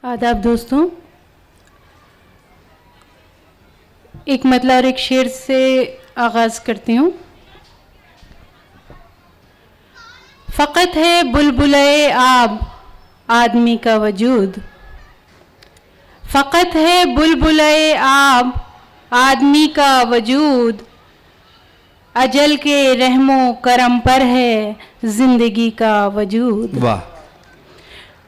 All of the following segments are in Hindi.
आदाब दोस्तों, एक मतला और एक शेर से आगाज़ करती हूँ। फ़क़त है बुलबुले आब आदमी का वजूद, फ़क़त है बुलबुले आब आदमी का वजूद, अजल के रहमो करम पर है ज़िंदगी का वजूद। वाह।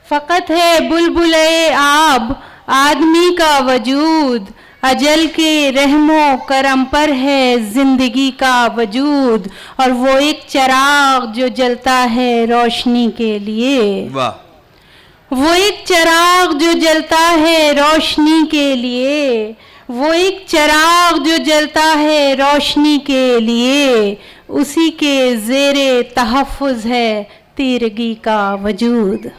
फ़क़त है बुलबुले आब आदमी का वजूद, अजल के रहमो करम पर है ज़िंदगी का वजूद। और वो एक चिराग जो जलता है रोशनी के लिए, वाह। वो एक चिराग जो जलता है रोशनी के लिए, वो एक चिराग जो जलता है रोशनी के लिए, उसी के ज़ेरे तहफ़्फ़ुज़ है तीरगी का वजूद।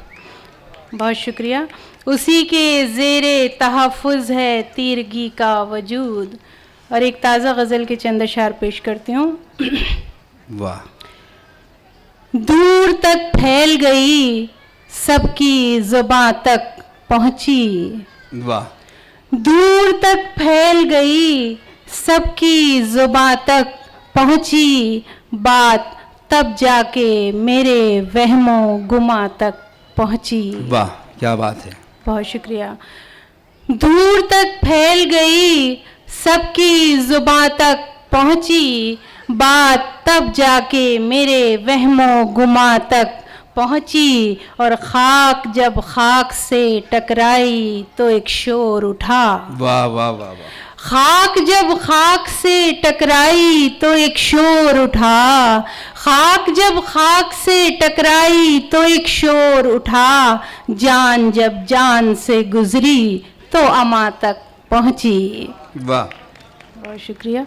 बहुत शुक्रिया। उसी के ज़ेरे तहफ़्फ़ुज़ है तीरगी का वजूद। और एक ताज़ा गज़ल के चंद अशार पेश करती हूँ। वाह। दूर तक फैल गई सबकी ज़ुबां तक पहुँची, वाह। दूर तक फैल गई सबकी ज़ुबां तक पहुँची, बात तब जाके मेरे वहमो गुमा तक पहुँची। वाह, क्या बात है। बहुत शुक्रिया। दूर तक फैल गई सबकी ज़ुबां तक पहुँची, बात तब जाके मेरे वहमो गुमा तक पहुँची। और खाक जब खाक से टकराई तो एक शोर उठा। वाह वाह वाह वाह। खाक जब खाक से टकराई तो एक शोर उठा, खाक जब खाक से टकराई तो एक शोर उठा, जान जब जान से गुजरी तो अमा तक पहुँची। वाह। बहुत शुक्रिया।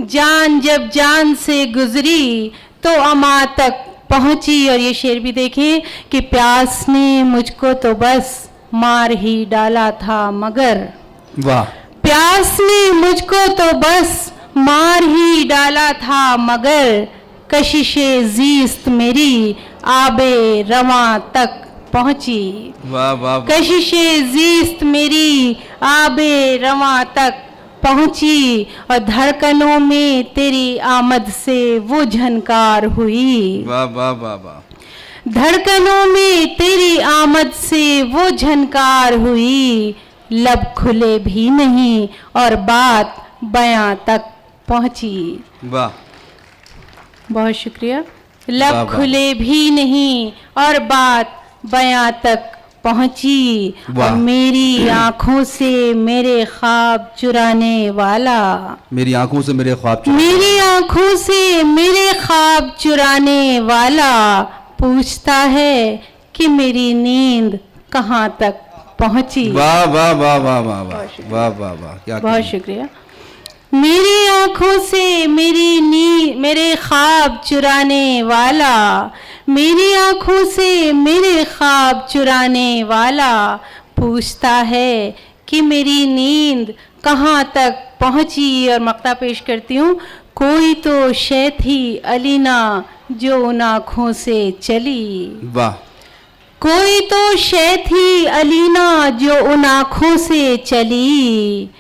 जान जब जान से गुजरी तो अमा तक पहुँची। और ये शेर भी देखें कि प्यास ने मुझको तो बस मार ही डाला था मगर, वाह। प्यास ने मुझको तो बस मार ही डाला था मगर, कशिशे ज़ीस्त मेरी आबे रवां तक पहुँची। वाह वाह। कशिशे ज़ीस्त मेरी आबे रवां तक पहुँची। और धड़कनों में तेरी आमद से वो झनकार हुई। वाह वाह वाह वाह। धड़कनों में तेरी आमद से वो झनकार हुई, लब खुले भी नहीं और बात बयां तक पहुँची। वाह। बहुत शुक्रिया। वाह, लब वाह। खुले भी नहीं और बात बयां तक पहुँची। वाह। और मेरी आँखों से मेरे ख्वाब चुराने वाला, मेरी आंखों से मेरे ख्वाब मेरी आँखों से मेरे ख्वाब चुराने वाला, पूछता है कि मेरी नींद कहाँ तक पहुँची। वाह वाह वाह वाह वाह वाह वाह वाह वाह। क्या बहुत शुक्रिया। मेरी आँखों से मेरे ख्वाब चुराने वाला, मेरी आँखों से मेरे ख्वाब चुराने वाला, पूछता है कि मेरी नींद कहाँ तक पहुँची। और मक्ता पेश करती हूँ। कोई तो शय थी अलीना जो उन आँखों से चली, वाह। कोई तो शय थी अलीना जो उन आँखों से चली,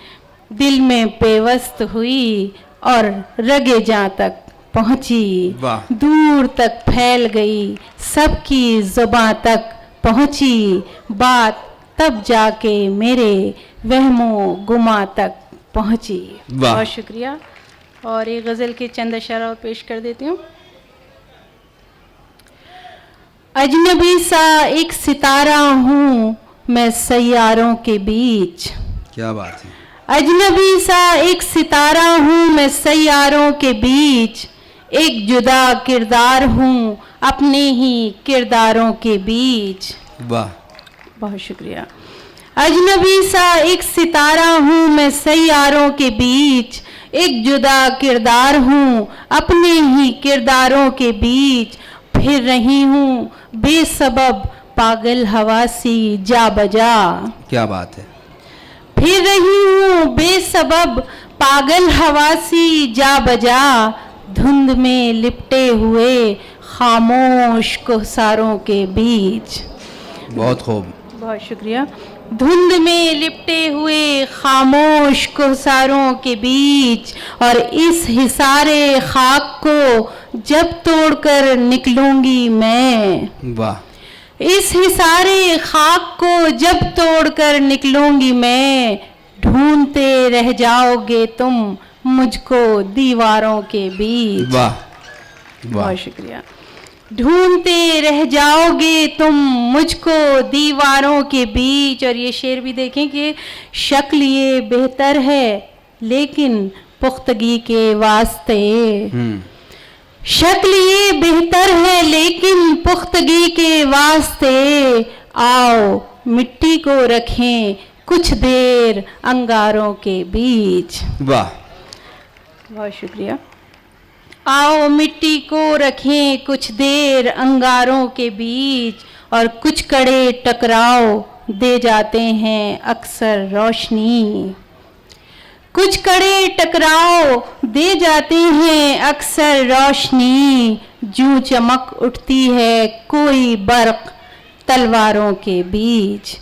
दिल में पेवस्त हुई और रगे जां तक पहुँची। वाह। दूर तक फैल गई सबकी ज़ुबां तक पहुँची, बात तब जाके मेरे वहमो गुमा तक पहुँची। वाह। बहुत शुक्रिया। और एक गज़ल के चंद अशार और पेश कर देती हूँ। अजनबी सा एक सितारा हूँ मैं सैयारों के बीच, क्या बात है। अजनबी सा एक सितारा हूँ मैं सैयारों के बीच, एक जुदा किरदार हूँ अपने ही किरदारों के बीच। वाह। बहुत शुक्रिया। अजनबी सा एक सितारा हूँ मैं सैयारों के बीच, एक जुदा किरदार हूँ अपने ही किरदारों के बीच, फिर रही हूँ बेसबब पागल हवासी जा बजा। क्या बात है। फिर रही हूँ बेसबब पागल हवासी जा बजा, धुंध में लिपटे हुए खामोश कोहसारों के बीच। बहुत खूब। बहुत शुक्रिया। धुंध में लिपटे हुए खामोश कोहसारों के बीच और इस हिसारे खाक को जब तोड़कर निकलूंगी मैं, वाह। इस हिसारे खाक को जब तोड़कर निकलूंगी मैं, ढूंढते रह जाओगे तुम मुझको दीवारों के बीच। वाह वाह। बहुत शुक्रिया। ढूंढते रह जाओगे तुम मुझको दीवारों के बीच। और ये शेर भी देखें कि शक्ल ये बेहतर है लेकिन पुख्तगी के वास्ते, शक्ल ये बेहतर है लेकिन पुख्तगी के वास्ते, आओ मिट्टी को रखें कुछ देर अंगारों के बीच। वाह। बहुत शुक्रिया। आओ मिट्टी को रखें कुछ देर अंगारों के बीच और कुछ कड़े टकराव दे जाते हैं अक्सर रोशनी, कुछ कड़े टकराव दे जाते हैं अक्सर रोशनी, जूं चमक उठती है कोई बर्क तलवारों के बीच,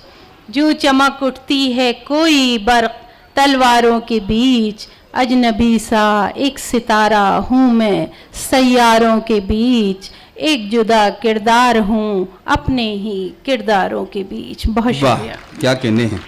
जूं चमक उठती है कोई बर्क तलवारों के बीच। अजनबी सा एक सितारा हूँ मैं सैयारों के बीच, एक जुदा किरदार हूँ अपने ही किरदारों के बीच। बहुत शुक्रिया। क्या कहने हैं।